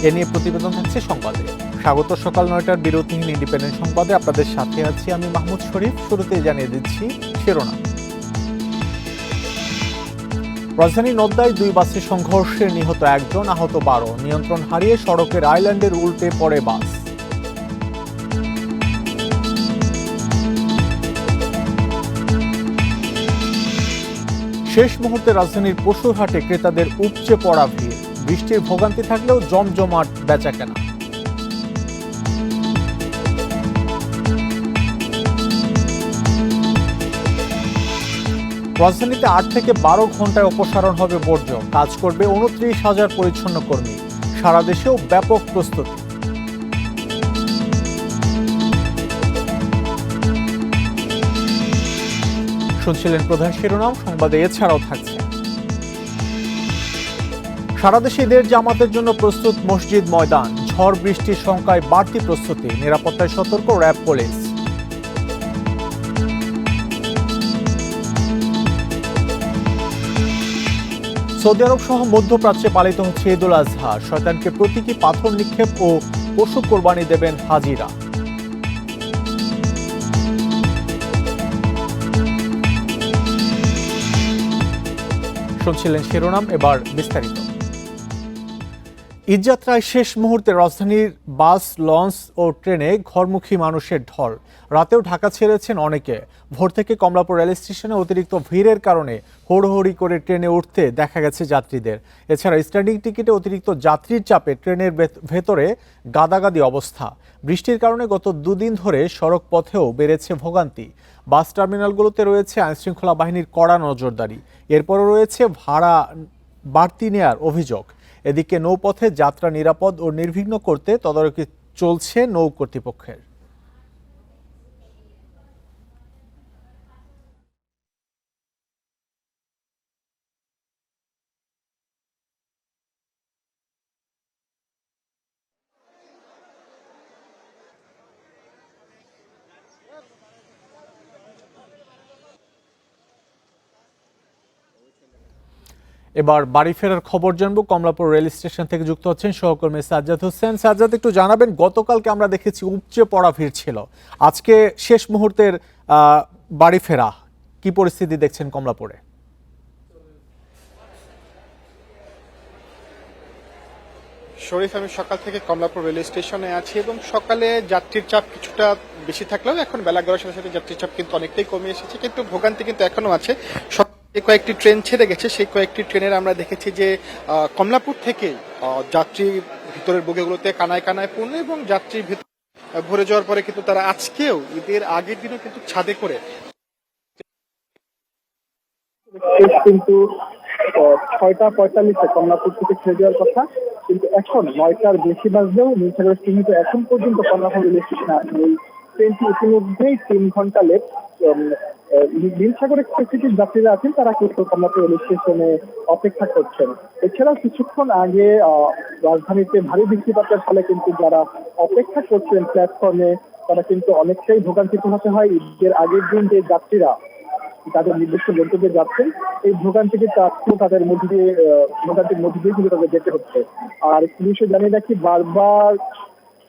এ নিয়ে প্রতিবেদন থাকছে সংবাদে। স্বাগত সকাল 9টার বিরতিহীন ইন্ডিপেন্ডেন্ট সংবাদে আপনাদের সাথে আছি আমি মাহমুদ শরীফ। শুরুতেই জানিয়ে দিচ্ছি শিরোনাম। রাজধানী নদ্যায় 2 বাসে সংঘর্ষে নিহত 1 জন, আহত 12। নিয়ন্ত্রণ হারিয়ে সড়কের আইল্যান্ডের উল্টে পড়ে বাস। শেষ মুহূর্তে রাজধানীর পশুরহাটে ক্রেতাদের উপচে পড়া ভিড়। বৃষ্টির ভোগান্তি থাকলেও জমজমাট বেচাকেনা। রাজধানীতে 8 থেকে 12 ঘন্টায় অপসারণ হবে বর্জ্য। কাজ করবে 29,000 পরিচ্ছন্ন কর্মী। সারা দেশেও ব্যাপক প্রস্তুতি। শুনছিলেন প্রধান শিরোনাম, সংবাদে এছাড়াও থাকছে। সারা দেশে ঈদের জামাতের জন্য প্রস্তুত মসজিদ ময়দান। ঝড় বৃষ্টির শঙ্কায় বাড়তি প্রস্তুতি, নিরাপত্তায় সতর্ক র্যাব পুলিশ। সৌদি আরব সহ মধ্যপ্রাচ্যে পালিত হচ্ছে ঈদ উল আজহা। শয়তানকে প্রতীকী পাথর নিক্ষেপ ও পশু কোরবানি দেবেন হাজিরা। শুনছিলেন শিরোনাম, এবার বিস্তারিত। ঈদযাত্রায় শেষ মুহূর্তে রাজধানীর বাস, লঞ্চ ও ট্রেনে ঘরমুখী মানুষের ঢল। রাতেও ঢাকা ছেড়েছেন অনেকে। ভোর থেকে কমলাপুর রেল স্টেশনে অতিরিক্ত ভিড়ের কারণে হুড়োহুড়ি করে ট্রেনে উঠতে দেখা গেছে যাত্রীদের। এছাড়া স্ট্যান্ডিং টিকিটে অতিরিক্ত যাত্রীর চাপে ট্রেনের ভেতরে গাদাগাদি অবস্থা। বৃষ্টির কারণে গত 2 দিন ধরে সড়ক পথেও বেড়েছে ভোগান্তি। বাস টার্মিনালগুলোতে রয়েছে আইনশৃঙ্খলা বাহিনীর কড়া নজরদারি। এরপরও রয়েছে ভাড়া বাড়তি নেয়ার অভিযোগ। এদিকে নৌপথে যাত্রা নিরাপদ ও নির্বিঘ্ন করতে তদারকি চলছে নৌ কর্তৃপক্ষের। এবার বাড়ি ফেরার খবর জানবো। কমলাপুর রেল স্টেশন থেকে যুক্ত হচ্ছেন সহকর্মী সাজ্জাদ হোসেন। সাজ্জাদ, একটু জানাবেন, গতকালকে আমরা দেখেছি উপচে পড়া ভিড় ছিল, আজকে শেষ মুহূর্তের বাড়ি ফেরা, কি পরিস্থিতি দেখছেন কমলাপুরে? শরীফ, আমি সকাল থেকে কমলাপুর রেল স্টেশনে আছি এবং সকালে যাত্রীর চাপ কিছুটা বেশি থাকলেও এখন বেলা গড়ার সাথে সাথে যাত্রীর চাপ কিন্তু অনেকটাই কমে এসেছে, কিন্তু ভোগান্তি কিন্তু এখনো আছে। যে কয়েকটি ট্রেন ছেড়ে গেছে, সেই কয়েকটি ট্রেনের আমরা দেখেছি যে কমলাপুর থেকে যাত্রী ভিতরের বগিগুলোতে কানায় কানায় পূর্ণ এবং যাত্রী ভরে যাওয়ার পরে কিন্তু তারা আজকেও ঈদের আগের দিনও কিন্তু ছাদে করে কিন্তু 6:45 কমলাপুর থেকে ছেড়ে যাওয়ার কথা, কিন্তু এখন 9টার বেশি বাজলেও নীলসাগরের কিন্তু এখন পর্যন্ত কমলাপুর রেল স্টেশনে আসেনি। এই ট্রেনটি ইতিমধ্যেই 3 ঘন্টা লেট। নীলসাগরের কিছু যাত্রীরা আছেন, তারা কিন্তু কমলাপুর রেল স্টেশনে অপেক্ষা করছেন। এছাড়াও কিছুক্ষণ আগে রাজধানীতে ভারী বৃষ্টিপাতের ফলে কিন্তু যারা অপেক্ষা করছেন প্ল্যাটফর্মে, তারা কিন্তু অনেকটাই ভোগান্তিতে হতে হয়। ঈদের আগের দিন যে যাত্রীরা তাদের নির্দিষ্ট গন্তব্যে যাচ্ছেন, এই ভোগান্তিকে তাদের ভোগান্তির মধ্যে দিয়ে কিন্তু তাদের যেতে হচ্ছে। আর পুলিশে জানিয়ে রাখি, বারবার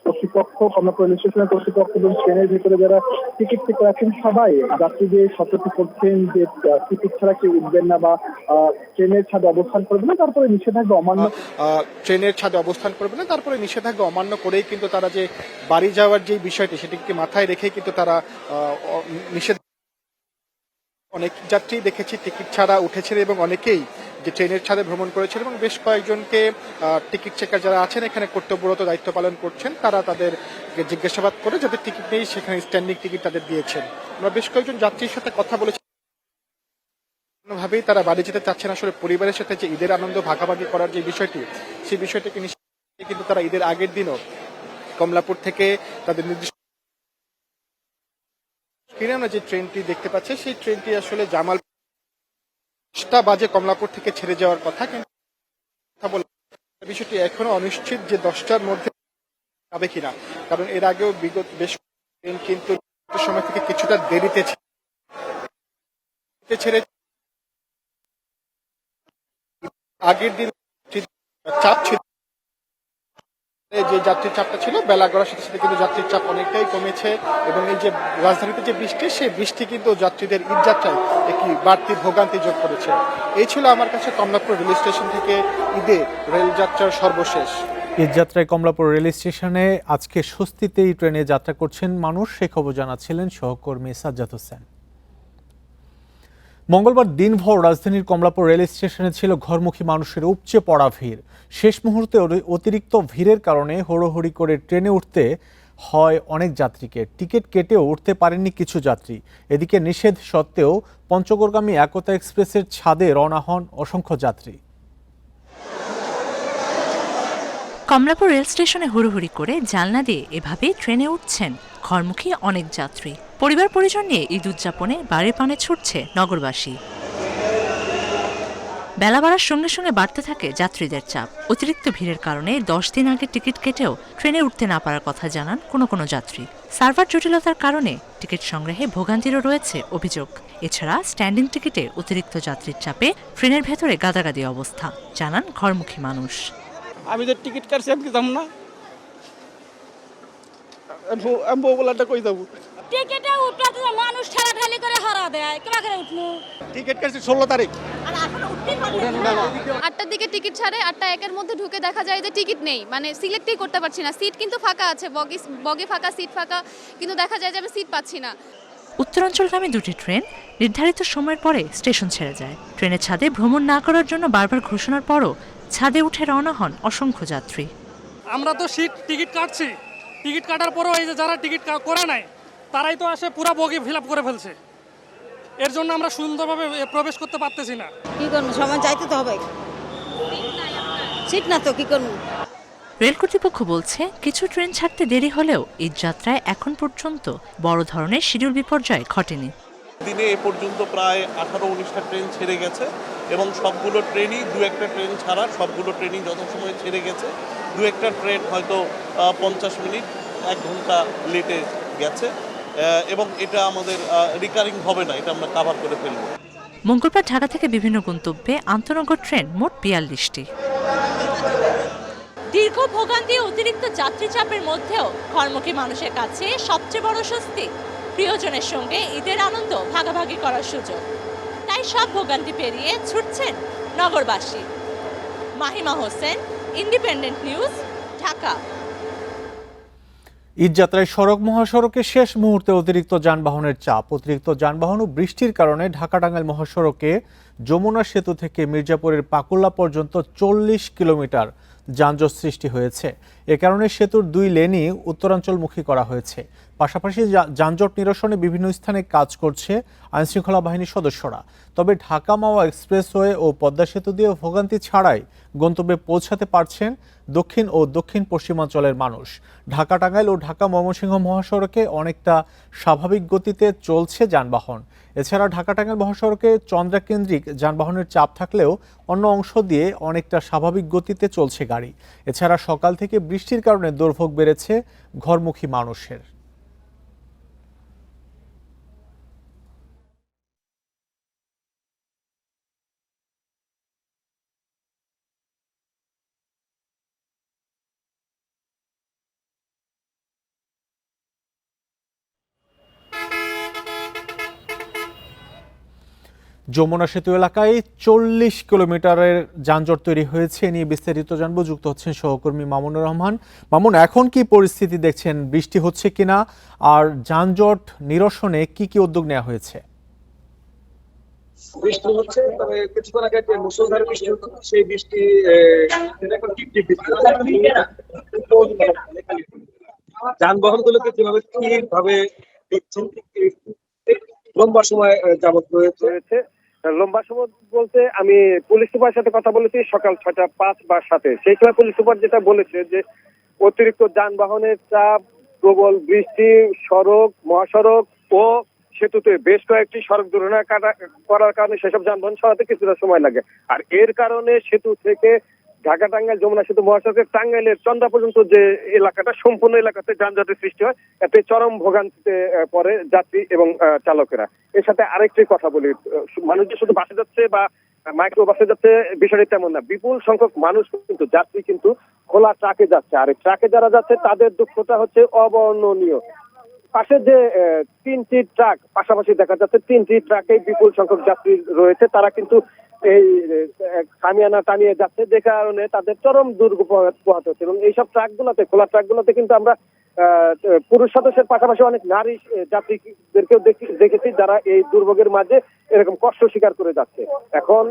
কর্তৃপক্ষ, কমলাপুর রেল স্টেশনের কর্তৃপক্ষ এবং ট্রেনের ভিতরে যারা টিকিট চেক রাখেন, সবাই যাত্রীদের সতর্ক করছেন যে টিকিট ছাড়া কেউ উঠবেন না বা ট্রেনের ছাদে অবস্থান করবে না, তারপরে নিষেধাজ্ঞা অমান্য ট্রেনের ছাদে অবস্থান করবে না, তারপরে নিষেধাজ্ঞা অমান্য করেই কিন্তু তারা যে বাড়ি যাওয়ার যে বিষয়টি, সেটিকে মাথায় রেখে কিন্তু তারা নিষেধ। অনেক যাত্রী দেখেছি টিকিট ছাড়া উঠেছেন এবং অনেকেই যে ট্রেনের ছাদে ভ্রমণ করেছেন এবং বেশ কয়েকজনকে টিকিট চেকার যারা আছেন এখানে কর্তব্যরত দায়িত্ব পালন করছেন, তারা তাদের জিজ্ঞাসাবাদ করে যাদের টিকিট নেই সেখানে স্ট্যান্ডিং টিকিট তাদের দিয়েছেন। আমরা বেশ কয়েকজন যাত্রীর সাথে কথা বলেছি, কোনোভাবেই তারা বাড়ি যেতে চাচ্ছেন। আসলে পরিবারের সাথে যে ঈদের আনন্দ ভাগাভাগি করার যে বিষয়টি, সেই বিষয়টিকে নিশ্চিত কিন্তু তারা ঈদের আগের দিনও কমলাপুর থেকে তাদের নির্দিষ্ট আমরা যে ট্রেনটি দেখতে পাচ্ছি, সেই ট্রেনটি আসলে জামাল 10টা বাজে কমলাপুর থেকে ছেড়ে যাওয়ার কথা, কিন্তু বিষয়টি এখনো অনিশ্চিত যে 10টার মধ্যে যাবে কিনা, কারণ এর আগেও বিগত বেশ ট্রেন কিন্তু সময় থেকে কিছুটা দেরিতে ছেড়ে আগের দিন চাপ ছিল এই যে যাত্রীর চাপটা ছিল বেলা গড়ার সাথে সাথে কিন্তু যাত্রীর চাপ অনেকটাই কমেছে এবং এই যে রাজধানীতে যে বৃষ্টি সেই বৃষ্টি কিন্তু যাত্রীদের ঈদ যাত্রায় একটি বাড়তি ভোগান্তি যোগ করেছে। এই ছিল আমার কাছে কমলাপুর রেল স্টেশন থেকে ঈদে রেলযাত্রার সর্বশেষ। ঈদযাত্রায় কমলাপুর রেল স্টেশনে আজকে স্বস্তিতেই ট্রেনে যাত্রা করছেন মানুষ, সে খবর জানাচ্ছিলেন সহকর্মী সাজ্জাদ হোসেন। মঙ্গলবার দিনভর রাজধানীর কমলাপুর রেল স্টেশনে ছিল ঘরমুখী মানুষের উপচে পড়া ভিড়। শেষ মুহূর্তে অতিরিক্ত ভিড়ের কারণে হুড়োহুড়ি করে ট্রেনে উঠতে হয় অনেক যাত্রীকে। টিকিট কেটেও উঠতে পারেননি কিছু যাত্রী। এদিকে নিষেধ সত্ত্বেও পঞ্চগড়গামী একতা এক্সপ্রেসের ছাদে রওনা হন অসংখ্য যাত্রী। কমলাপুর রেল স্টেশনে হুড়োহুড়ি করে জানলা দিয়ে এভাবে ট্রেনে উঠছেন ঘরমুখী অনেক যাত্রী। পরিবার পরিজন নিয়ে ঈদ উদযাপনে বাড়ির পানে ছুটছে নগরবাসী। বেলা বাড়ার সঙ্গে সঙ্গে বাড়তে থাকে যাত্রীদের চাপ। অতিরিক্ত ভিড়ের কারণে 10 দিন আগে টিকিট কেটেও ট্রেনে উঠতে না পারার কথা জানান কোনো যাত্রী। সার্ভার জটিলতার কারণে টিকিট সংগ্রহে ভোগান্তিরও রয়েছে অভিযোগ। এছাড়া স্ট্যান্ডিং টিকিটে অতিরিক্ত যাত্রীর চাপে ট্রেনের ভেতরে গাদাগাদি অবস্থা, জানান ঘরমুখী মানুষ। আমি যে টিকিট কাটছি আমি কি যাবো না, আমি বউলাটা কই যাবো? টিকিটে উঠতে মানুষ ঠেলাঠেলি করে হরা দেয়, কেমন করে উঠবো? টিকিট কাটছি 16 তারিখ। 8টার দিকে টিকিট ছাড়ে, 8টা 1-এর মধ্যে ঢুকে দেখা যায় যে টিকিট নেই, মানে সিলেক্টই করতে পারছি না। সিট কিন্তু ফাঁকা আছে, বগি ফাঁকা, সিট ফাঁকা, কিন্তু দেখা যায় যে আমি সিট পাচ্ছি না। উত্তরাঞ্চলগামী দুটি ট্রেন নির্ধারিত সময়ের পরে স্টেশন ছেড়ে যায়। ট্রেনের ছাদে ভ্রমণ না করার জন্য বারবার ঘোষণার পরও ছাদে উঠে রওনা হন অসংখ্য যাত্রী। আমরা তো টিকিট কাটছি, টিকিট কাটার পরেও এই যে যারা টিকিট করে নাই তারাই তো আসে পুরো বগি ফিল আপ করে ফেলছে। এর জন্য আমরা সুন্দরভাবে প্রবেশ করতে পারতেছি না। কি করবো, সময় যাইতে তো হবে, সিট না তো কি করবো। রেল কর্তৃপক্ষ বলছে কিছু ট্রেন ছাড়তে দেরি হলেও ঈদ যাত্রায় এখন পর্যন্ত বড় ধরনের শিডিউল বিপর্যয় ঘটেনি। দিনে এ পর্যন্ত প্রায় 18-19টা ট্রেন ছেড়ে গেছে এবং সবগুলো ট্রেনই, দু একটা ট্রেন ছাড়া সবগুলো ট্রেনই যথাসময়ে ছেড়ে গেছে। দু একটা ট্রেন হয়তো 50 মিনিট 1 ঘন্টা লেটে গেছে এবং এটা আমাদের রিকারিং হবে না, এটা আমরা কাভার করে ফেলব। মঙ্গলবার ঢাকা থেকে বিভিন্ন গন্তব্যে আন্তনগর ট্রেন মোট 42টি। দীর্ঘ ভোগান্তি অতিরিক্ত যাত্রী চাপের মধ্যেও ঘরমুখী মানুষের কাছে সবচেয়ে বড় স্বস্তি প্রিয়জনের সঙ্গে ঈদের আনন্দ ভাগাভাগি করার সুযোগ। তাই সব ভোগান্তি পেরিয়ে ছুটছেন নগরবাসী। Mahima Hossain, Independent News, Dhaka. ঈদযাত্রায় সড়ক মহাসড়কে শেষ মুহূর্তে অতিরিক্ত যানবাহনের চাপ। অতিরিক্ত যানবাহন ও বৃষ্টির কারণে ঢাকা-টাঙ্গাইল মহাসড়কে যমুনা সেতু থেকে মির্জাপুরের পাকুল্লা পর্যন্ত 40 কিলোমিটার যানজট সৃষ্টি হয়েছে। এ কারণে সেতুর 2 লেনই উত্তরাঞ্চলমুখী করা হয়েছে। পাশাপাশি যানজট নিরসনে বিভিন্ন স্থানে কাজ করছে আইনশৃঙ্খলা বাহিনীর সদস্যরা। তবে ঢাকা মাওয়া এক্সপ্রেসওয়ে ও পদ্মা সেতু দিয়ে ভোগান্তি ছাড়াই গন্তব্যে পৌঁছাতে পারছেন দক্ষিণ ও দক্ষিণ পশ্চিমাঞ্চলের মানুষ। ঢাকা টাঙ্গাইল ও ঢাকা ময়মনসিংহ মহাসড়কে অনেকটা স্বাভাবিক গতিতে চলছে যানবাহন। এছাড়া ঢাকা টাঙ্গাইল মহাসড়কে চন্দ্রাকেন্দ্রিক যানবাহনের চাপ থাকলেও অন্য অংশ দিয়ে অনেকটা স্বাভাবিক গতিতে চলছে গাড়ি। এছাড়া সকাল থেকে বৃষ্টির কারণে দুর্ভোগ বেড়েছে ঘরমুখী মানুষের। যমুনা সেতু এলাকায় 40 কিলোমিটারের যানজট তৈরি হয়েছে। নিয়ে বিস্তারিত জানবো, যুক্ত হচ্ছেন সহকর্মী মামুনুর রহমান। মামুন, এখন কি পরিস্থিতি দেখছেন? বৃষ্টি হচ্ছে কিনা, আর যানজট নিরসনে কি কি উদ্যোগ নেওয়া হয়েছে? বৃষ্টি হচ্ছে, তবে কিছুক্ষণ আগে যে মুষলধারে বৃষ্টি হতো সেই বৃষ্টি যানবাহন গুলোকে কিভাবে ঠিকভাবে দেখছেন, লম্বা সময় যাবত রয়েছে। লম্বা সময় বলতে আমি পুলিশ সুপারের সাথে কথা বলেছি সকাল 6টা 5 বা 7-এ। সেই সময় পুলিশ সুপার যেটা বলেছে যে অতিরিক্ত যানবাহনের চাপ, প্রবল বৃষ্টি, সড়ক, মহাসড়ক ও সেতুতে বেশ কয়েকটি সড়ক দুর্ঘটনা করার কারণে সেসব যানবাহন সরাতে কিছুটা সময় লাগে। আর এর কারণে সেতু থেকে ঢাকা টাঙ্গাইল যমুনা সেতু মহাসড়কের টাঙ্গাইলের চন্দ্রা পর্যন্ত যে এলাকাটা, সম্পূর্ণ এলাকাতে যানজটের সৃষ্টি হয়। এতে চরম ভোগান্তিতে পড়ে যাত্রী এবং চালকেরা। এর সাথে আরেকটি কথা বলি, মানুষ যে শুধু বাসে যাচ্ছে বা মাইক্রোবাসে যাচ্ছে, বিষয়টি তেমন না। বিপুল সংখ্যক মানুষ কিন্তু যাত্রী কিন্তু খোলা ট্রাকে যাচ্ছে, আর ট্রাকে যারা যাচ্ছে তাদের দুঃখটা হচ্ছে অবর্ণনীয়। পাশে যে 3টি ট্রাক পাশাপাশি দেখা যাচ্ছে, 3টি ট্রাকে বিপুল সংখ্যক যাত্রী রয়েছে, তারা কিন্তু এই খামিয়ানা টানিয়ে যাচ্ছে, যে কারণে তাদের চরম দুর্ভোগ পোহাতে হচ্ছে। এবং এইসব ট্রাকগুলোতে, খোলা ট্রাকগুলোতে কিন্তু আমরা পুরুষ সদস্যের পাশাপাশি অনেক নারী যাত্রীদেরকেও দেখেছি যারা এই দুর্ভোগের মাঝে এরকম কষ্ট স্বীকার করে যাচ্ছে। এখন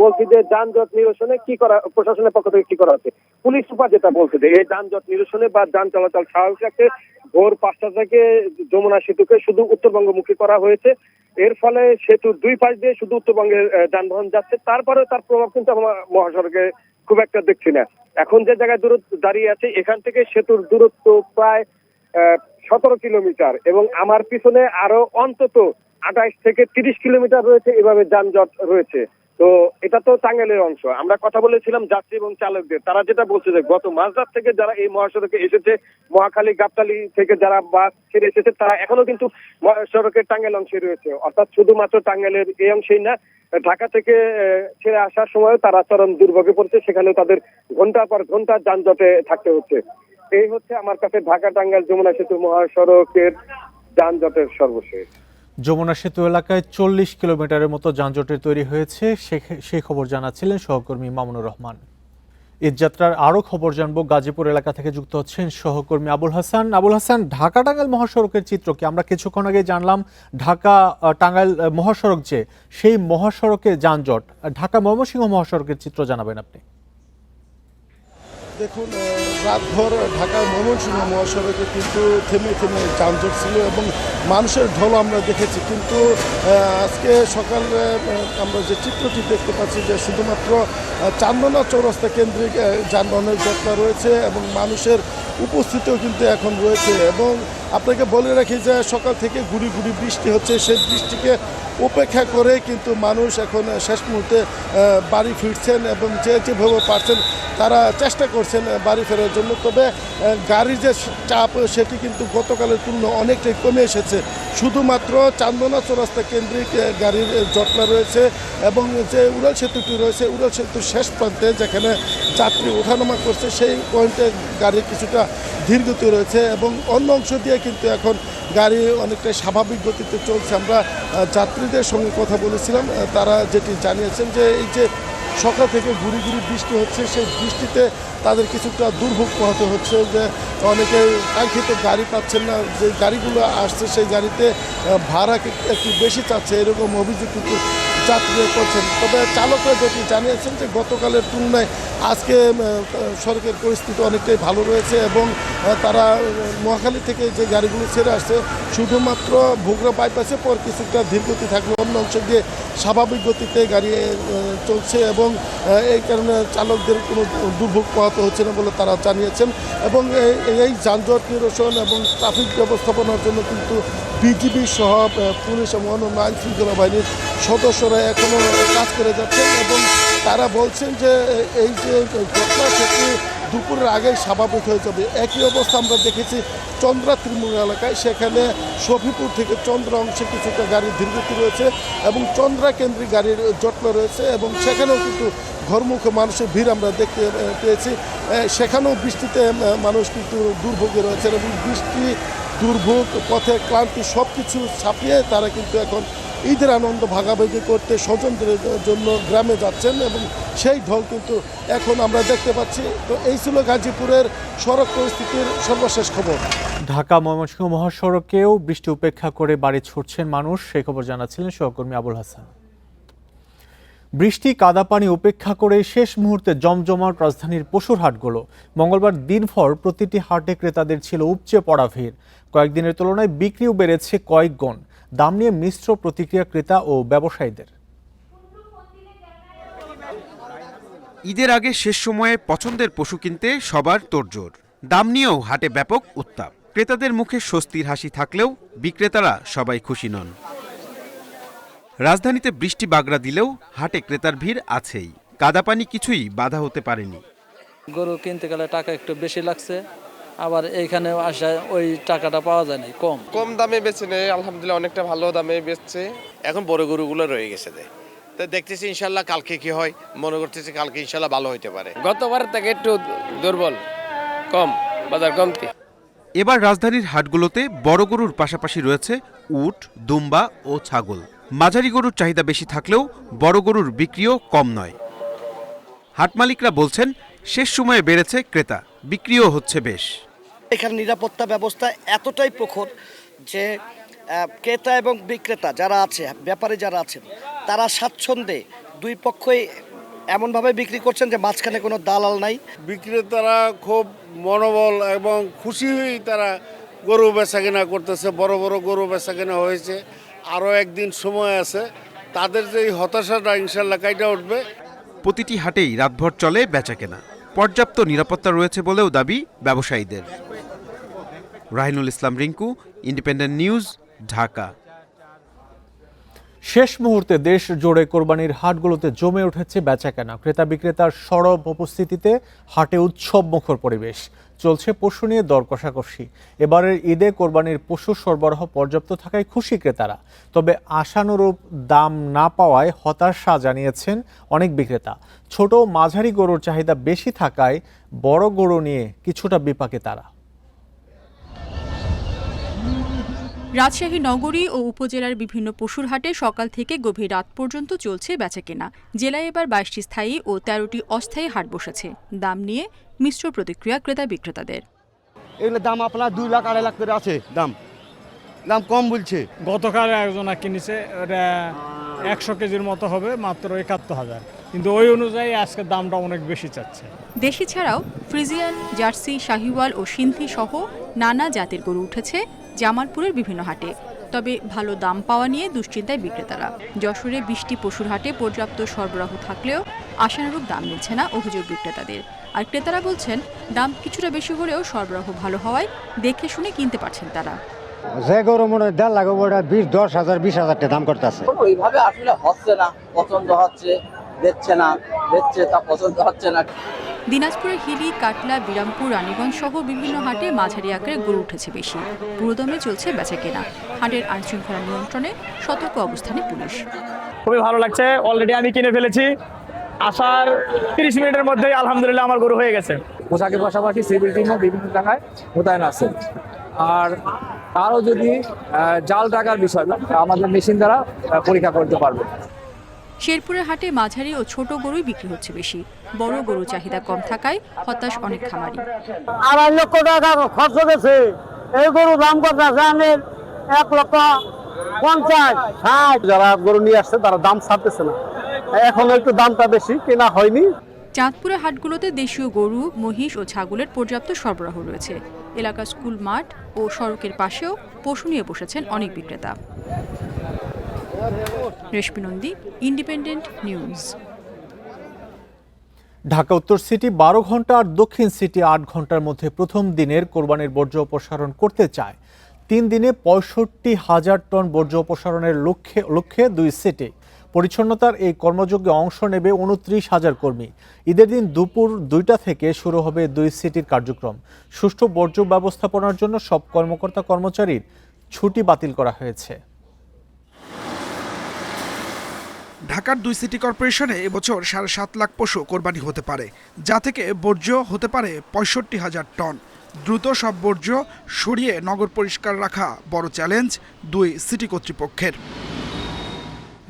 বলছি যে যানজট নিরসনে কি করা, প্রশাসনের পক্ষ থেকে কি করা হচ্ছে। পুলিশ সুপার যেটা বলছে যে এই যানজট নিরসনে বা যান চলাচল স্বাভাবিক রাখতে ভোর 5টা থেকে যমুনা সেতুকে শুধু উত্তরবঙ্গমুখী করা হয়েছে। এর ফলে সেতুর 2 পাশ দিয়ে শুধু উত্তরবঙ্গের যানবাহন যাচ্ছে, তারপরেও তার প্রভাব কিন্তু আমরা মহাসড়কে খুব একটা দেখছি না। এখন যে জায়গায় দাঁড়িয়ে আছে, এখান থেকে সেতুর দূরত্ব প্রায় 17 কিলোমিটার, এবং আমার পিছনে আরো অন্তত 28 থেকে 30 কিলোমিটার রয়েছে এভাবে যানজট রয়েছে। তো এটা তো টাঙ্গাইলের অংশ। আমরা কথা বলেছিলাম যাত্রী এবং চালকদের, তারা যেটা বলছে যে গত মাঝরাত থেকে যারা এই মহাসড়কে এসেছে, মহাখালী গাবতলী থেকে যারা বাস ছেড়ে এসেছে, তারা এখনো কিন্তু মহাসড়কের টাঙ্গাইল অংশে রয়েছে। অর্থাৎ শুধুমাত্র টাঙ্গাইলের এই অংশেই না, ঢাকা থেকে ছেড়ে আসার সময় তারা চরম দুর্ভোগে পড়ছে, সেখানেও তাদের ঘন্টার পর ঘন্টা যানজটে থাকতে হচ্ছে। এই হচ্ছে আমার কাছে ঢাকা টাঙ্গাইল যমুনা সেতু মহাসড়কের যানজটের সর্বশেষ। যমুনা সেতু এলাকায় 40 কিলোমিটারের মতো যানজটের তৈরি হয়েছে, সেই খবর জানাচ্ছিলেন সহকর্মী মামুনুর রহমান। ঈদযাত্রার আরও খবর জানবো, গাজীপুর এলাকা থেকে যুক্ত হচ্ছেন সহকর্মী আবুল হাসান। আবুল হাসান, ঢাকা টাঙ্গাইল মহাসড়কের চিত্র কি? আমরা কিছুক্ষণ আগে জানলাম ঢাকা টাঙ্গাইল মহাসড়ক যে, সেই মহাসড়কে যানজট, ঢাকা ময়মনসিংহ মহাসড়কের চিত্র জানাবেন আপনি। দেখুন, রাতভর ঢাকা ময়মনসিংহ মহাসড়কে কিন্তু থেমে থেমে যানজট ছিল এবং মানুষের ঢল আমরা দেখেছি। কিন্তু আজকে সকালে আমরা যে চিত্রটি দেখতে পাচ্ছি যে শুধুমাত্র চান্দনা চৌরাস্তা কেন্দ্রিক যানবাহনের যাত্রা রয়েছে এবং মানুষের উপস্থিতিও কিন্তু এখন রয়েছে। এবং আপনাকে বলে রাখি যে সকাল থেকে গুড়ি গুড়ি বৃষ্টি হচ্ছে, সেই বৃষ্টিকে উপেক্ষা করে কিন্তু মানুষ এখন শেষ মুহূর্তে বাড়ি ফিরছেন এবং যেভাবে পারছেন তারা চেষ্টা করছেন বাড়ি ফেরার জন্য। তবে গাড়ির যে চাপ সেটি কিন্তু গতকালের তুলনায় অনেকটাই কমে এসেছে। শুধুমাত্র চান্দনা চৌরাস্তা কেন্দ্রিক গাড়ির জটলা রয়েছে এবং যে উড়াল সেতুটি রয়েছে, উড়াল সেতুর শেষ প্রান্তে যেখানে যাত্রী ওঠানামা করছে সেই পয়েন্টে গাড়ি কিছুটা ধীরগতি রয়েছে এবং অন্য অংশ দিয়ে কিন্তু এখন গাড়ি অনেকটাই স্বাভাবিক গতিতে চলছে। আমরা যাত্রীদের সঙ্গে কথা বলেছিলাম, তারা যেটি জানিয়েছেন যে এই যে সকাল থেকে গুড়ি গুড়ি বৃষ্টি হচ্ছে, সেই বৃষ্টিতে তাদের কিছুটা দুর্ভোগ পোহাতে হচ্ছে, যে অনেকে কাঙ্ক্ষিত গাড়ি পাচ্ছেন না, যে গাড়িগুলো আসছে সেই গাড়িতে ভাড়া একটু বেশি চাচ্ছে, এরকম অভিযোগ কিন্তু যাত্রীরা করছেন। তবে চালকরা যেটি জানিয়েছেন যে গতকালের তুলনায় আজকে সড়কের পরিস্থিতি অনেকটাই ভালো রয়েছে এবং তারা মহাখালী থেকে যে গাড়িগুলো ছেড়ে আসছে শুধুমাত্র ভোগড়া বাইপাসে পর কিছুটা ধীরগতি থাকলে অন্য অংশ দিয়ে স্বাভাবিক গতিতে গাড়ি চলছে এবং এই কারণে চালকদের কোনো দুর্ভোগ পোহাতে হচ্ছে না বলে তারা জানিয়েছেন। এবং এই যানজট নিরসন এবং ট্রাফিক ব্যবস্থাপনার জন্য কিন্তু বিজিবি সহ পুলিশ এবং অন্যান্য আইন শৃঙ্খলা বাহিনীর সদস্যরা এখনও কাজ করে যাচ্ছেন এবং তারা বলছেন যে এই যে ঘটনা সেটি দুপুরের আগেই স্বাভাবিক হয়ে যাবে। একই অবস্থা আমরা দেখেছি চন্দ্রা ত্রিমুর এলাকায়, সেখানে শফিপুর থেকে চন্দ্রা অংশে কিছুটা গাড়ির ধীরগতি রয়েছে এবং চন্দ্রা কেন্দ্রিক গাড়ির জটলা রয়েছে এবং সেখানেও কিন্তু ঘরমুখে মানুষের ভিড় আমরা দেখতে পেয়েছি। সেখানেও বৃষ্টিতে মানুষ কিন্তু দুর্ভোগে রয়েছেন এবং বৃষ্টি, দুর্ভোগ, পথের ক্লান্তি সব কিছু ছাপিয়ে তারা কিন্তু এখন ঈদের আনন্দ ভাগাভাগি করতে স্বজনদের জন্য গ্রামে যাচ্ছেন এবং সেই ঢল কিন্তু এখন আমরা দেখতে পাচ্ছি। তো এই ছিল গাজীপুরের সড়ক পরিস্থিতির সর্বশেষ খবর। ঢাকা ময়মনসিংহ মহাসড়কেও বৃষ্টি উপেক্ষা করে বাড়ি ছুটছেন মানুষ, সেই খবর জানাচ্ছিলেন সহকর্মী আবুল হাসান। বৃষ্টি কাদা পানি উপেক্ষা করে শেষ মুহূর্তে জমজমাট রাজধানীর পশুর হাটগুলো। মঙ্গলবার দিনভর প্রতিটি হাটে ক্রেতাদের ছিল উপচে পড়া ভিড়। কয়েকদিনের তুলনায় বিক্রিও বেড়েছে কয়েক গুণ। দাম নিয়ে মিশ্র প্রতিক্রিয়া ক্রেতা ও ব্যবসায়ীদের। ঈদের আগে শেষ সময়ে পছন্দের পশু কিনতে সবার তোড়জোড়। দাম নিয়েও হাটে ব্যাপক উত্তাপ। ক্রেতাদের মুখে স্বস্তির হাসি থাকলেও বিক্রেতারা সবাই খুশি নন। রাজধানীতে বৃষ্টি বাগড়া দিলেও হাটে ক্রেতার ভিড় আছেই। কাদাপানি কিছুই বাধা হতে পারেনি। গরু কিনতে গেলে টাকা একটু বেশি লাগছে, আবার এইখানে আসায় ওই টাকাটা পাওয়া যায় না, কম দামে বেচে নেয়। আলহামদুলিল্লাহ অনেকটা ভালো দামে বেচছে। এখন বড় গরুগুলো রয়ে গেছে, তো দেখতেছি ইনশাল্লাহ কালকে কি হয়, মনে করতেছি কালকে ইনশাল্লাহ ভালো হইতে পারে। গতবার থেকে একটু দুর্বল, কম বাজার কমতি। এবার রাজধানীর হাটগুলোতে বড় গরুর পাশাপাশি রয়েছে উট, দুম্বা ও ছাগল। মাঝারি গরুর চাহিদা বেশি থাকলেও বড় গরুর বিক্রিও কম নয়। হাট মালিকরা বলছেন শেষ সময়ে বেড়েছে ক্রেতা, বিক্রিও হচ্ছে বেশ। এখানে নিরাপত্তা ব্যবস্থা এতটাই প্রখর যে ক্রেতা এবং বিক্রেতা যারা আছে, ব্যাপারী যারা আছেন, তারা স্বাচ্ছন্দ্যে দুই পক্ষই এমনভাবে বিক্রি করছেন যে মাঝখানে কোনো দালাল নাই। বিক্রেতারা খুব মনোবল এবং খুশি হয়েই তারা গরু বেচাকেনা করতেছে। বড় বড় গরু বেচাকেনা হয়েছে, আরও একদিন সময় আছে, তাদের যে হতাশাটা ইনশাল্লাহ কাইটা উঠবে। প্রতিটি হাটেই রাতভর চলে বেচাকেনা। পর্যাপ্ত নিরাপত্তা রয়েছে বলেও দাবি ব্যবসায়ীদের। রাহিনুল ইসলাম রিঙ্কু, ইন্ডিপেন্ডেন্ট নিউজ, ঢাকা। শেষ মুহূর্তে দেশ জুড়ে কোরবানির হাটগুলোতে জমে উঠেছে বেচাকেনা। ক্রেতা বিক্রেতার সরব উপস্থিতিতে হাটে উৎসব মুখর পরিবেশ। চলছে পশু নিয়ে দর কষাকষি। এবারের ঈদে কোরবানির পশু সরবরাহ পর্যাপ্ত থাকায় খুশি ক্রেতারা। তবে আশানুরূপ দাম না পাওয়ায় হতাশা জানিয়েছেন অনেক বিক্রেতা। ছোট মাঝারি গরুর চাহিদা বেশি থাকায় বড় গরু নিয়ে কিছুটা বিপাকে তারা। রাজশাহী নগরী ও উপজেলার বিভিন্ন পশুর হাটে সকাল থেকে গভীর রাত পর্যন্ত চলছে বেচাকেনা। জেলায় এবার 22টি স্থায়ী ও 13টি অস্থায়ী হাট বসেছে। দাম নিয়ে মিশ্র প্রতিক্রিয়া ক্রেতা বিক্রেতাদের। এগুলো দাম আপনার 2 লাখ 2.5 লাখ করে আছে, দাম কম বলছে। গতকাল একজনা কিনেছে, ওটা 100 কেজির মতো হবে, মাত্র 71,000, কিন্তু ওই অনুযায়ী আজকে দামটা অনেক বেশি চাচ্ছে। দেশি ছাড়াও ফ্রিজিয়ান, জার্সি, শাহিওয়াল ও সিন্ধি সহ নানা জাতের গরু উঠেছে জামালপুরের বিভিন্ন হাটে। তবে ভালো দাম পাওয়া নিয়ে দুশ্চিন্তায় বিক্রেতারা। যশোরে 20টি পশুর হাটে পর্যাপ্ত সরবরাহ থাকলেও আশানুরূপ দাম মিলছে না, অভিযোগ বিক্রেতাদের। আর ক্রেতারা বলছেন দাম কিছুটা বেশি হলেও সরবরাহ ভালো হওয়ায় দেখে শুনে কিনতে পারছেন তারা। যে গরু মনে হয় 1.5 লাখ, ওটা 10,000 20,000 টাকা দাম করতেছে। ওইভাবে আসলে হচ্ছে না, পছন্দ হচ্ছে, দেখছে না, দেখছে তা পছন্দ হচ্ছে না। দিনাজপুরের হিলি, কাটলা, বিরামপুর, রানীগঞ্জ সহ বিভিন্ন হাটে মাঝারি আকারে গরু উঠেছে বেশি। পুরোদমে চলছে বেচাকেনা। হাটের আইনশৃঙ্খলা নিয়ন্ত্রণে সতর্ক অবস্থানে পুলিশ। খুবই ভালো লাগছে, অলরেডি আমি কিনে ফেলেছি। আসার 30 মিনিটের মধ্যেই আলহামদুলিল্লাহ আমার গরু হয়ে গেছে। পোশাকের পাশাপাশি সিভিল টিমও বিভিন্ন জায়গায় মোতায়েন আছে। আর আরও যদি জাল টাকার বিষয় আমাদের মেশিন দ্বারা পরীক্ষা করতে পারবে। শেরপুরের হাটে মাঝারি ও ছোট গরুই বিক্রি হচ্ছে বেশি। বড় গরু চাহিদা কম থাকায় হতাশ অনেক খামারি। 2.5 লক্ষ টাকা খরচ গেছে, এই গরু দাম কত জানেন? 1,50,000, যারা গরু নিয়ে আসছে তারা দাম ছাড়তেছে না, এখন একটু দামটা বেশি, কেনা হয়নি। চাঁদপুরের হাটগুলোতে দেশীয় গরু, মহিষ ও ছাগলের পর্যাপ্ত সরবরাহ রয়েছে। এলাকার স্কুল মাঠ ও সড়কের পাশেও পশু নিয়ে বসেছেন অনেক বিক্রেতা। রেশমি নন্দী, ইন্ডিপেন্ডেন্ট নিউজ। ঢাকা উত্তর সিটি 12 ঘন্টা আর দক্ষিণ সিটি 8 ঘন্টার মধ্যে প্রথম দিনের কোরবানির বর্জ্য অপসারণ করতে চায়। 3 দিনে 65,000 টন বর্জ্য অপসারণের লক্ষ্যে 2 সিটি। পরিচ্ছন্নতার এই কর্মযজ্ঞে অংশ নেবে 29,000 কর্মী। ঈদের দিন দুপুর 2টা থেকে শুরু হবে 2 সিটির কার্যক্রম। সুষ্ঠু বর্জ্য ব্যবস্থাপনার জন্য সব কর্মকর্তা কর্মচারীর ছুটি বাতিল করা হয়েছে। ঢাকার 2 সিটি কর্পোরেশনে এবছর 7.5 লাখ পশু কোরবানি হতে পারে, যা থেকে বর্জ্য হতে পারে 65,000 টন। দ্রুত সব বর্জ্য সরিয়ে নগর পরিষ্কার রাখা বড় চ্যালেঞ্জ 2 সিটি কর্তৃপক্ষের।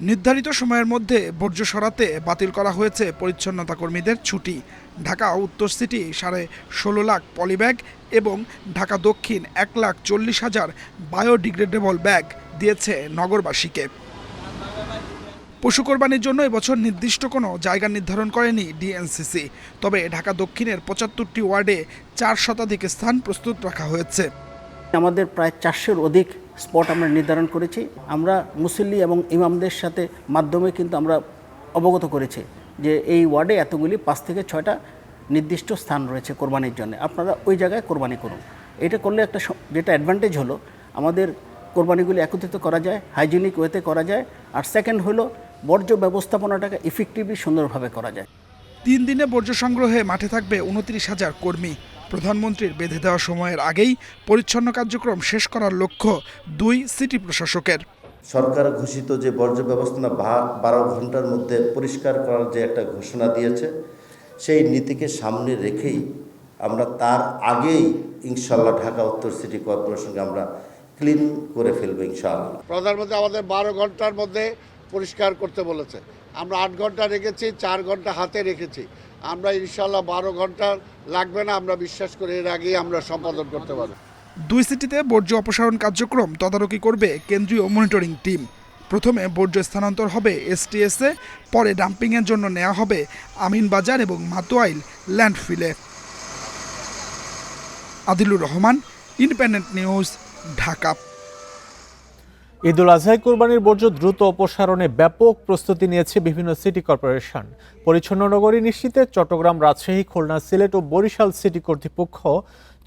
নির্ধারিত সময়ের মধ্যে বর্জ্য সরাতে বাতিল করা হয়েছে পরিচ্ছন্নতা কর্মীদের ছুটি। ঢাকা উত্তর সিটি 16.5 লাখ পলিব্যাগ এবং ঢাকা দক্ষিণ 1,40,000 বায়োডিগ্রেডেবল ব্যাগ দিয়েছে নগরবাসীকে। পশু কোরবানির জন্য এবছর নির্দিষ্ট কোনো জায়গা নির্ধারণ করেনি ডিএনসিসি। তবে ঢাকা দক্ষিণের 75টি ওয়ার্ডে 4 শতাধিক স্থান প্রস্তুত রাখা হয়েছে। আমাদের প্রায় 400-এর অধিক স্পট আমরা নির্ধারণ করেছি। আমরা মুসল্লি এবং ইমামদের সাথে মাধ্যমে কিন্তু আমরা অবগত করেছি যে এই ওয়ার্ডে এতগুলি 5 থেকে 6টা নির্দিষ্ট স্থান রয়েছে কোরবানির জন্য, আপনারা ওই জায়গায় কোরবানি করুন। এটা করলে একটা যেটা অ্যাডভান্টেজ হলো আমাদের কোরবানিগুলি একত্রিত করা যায়, হাইজিনিক ওয়েতে করা যায়। আর সেকেন্ড হলো বর্জ্য ব্যবস্থাপনাটাকে ইফেক্টিভলি সুন্দরভাবে করা যায়। 3 দিনে বর্জ্য সংগ্রহে মাঠে থাকবে 29,000 কর্মী। প্রধানমন্ত্রীর বেঁধে দেওয়া সময়ের আগেই পরিচ্ছন্ন কার্যক্রম শেষ করার লক্ষ্য 2 সিটি প্রশাসকের। সরকার ঘোষিত যে বর্জ্য ব্যবস্থাপনা 12 ঘন্টার মধ্যে পরিষ্কার করার যে একটা ঘোষণা দিয়েছে, সেই নীতিকে সামনে রেখেই আমরা তার আগেই ইনশাল্লাহ ঢাকা উত্তর সিটি কর্পোরেশনকে আমরা ক্লিন করে ফেলবো ইনশাআল্লাহ। প্রধানমন্ত্রী আমাদের 12 ঘন্টার মধ্যে পরিষ্কার করতে বলেছে। আমরা 8 ঘন্টা রেখেছি, 4 ঘন্টা হাতে রেখেছি। আমরা ইনশাল্লাহ 12 ঘন্টা লাগবে না, আমরা বিশ্বাস করি এর আগেই আমরা সম্পাদন করতে পারব। 2 সিটিতে বর্জ্য অপসারণ কার্যক্রম তদারকি করবে কেন্দ্রীয় মনিটরিং টিম। প্রথমে বর্জ্য স্থানান্তর হবে STS-এ, পরে ডাম্পিংয়ের জন্য নেওয়া হবে আমিনবাজার এবং মাতোয়াইল ল্যান্ডফিলে। Adilur Rahman, Independent News, Dhaka. ঈদুল আজহায় কোরবানির বর্জ্য দ্রুত অপসারণে ব্যাপক প্রস্তুতি নিয়েছে বিভিন্ন সিটি কর্পোরেশন। পরিচ্ছন্ন নগরী নিশ্চিতে চট্টগ্রাম, রাজশাহী, খুলনা, সিলেট ও বরিশাল সিটি কর্তৃপক্ষ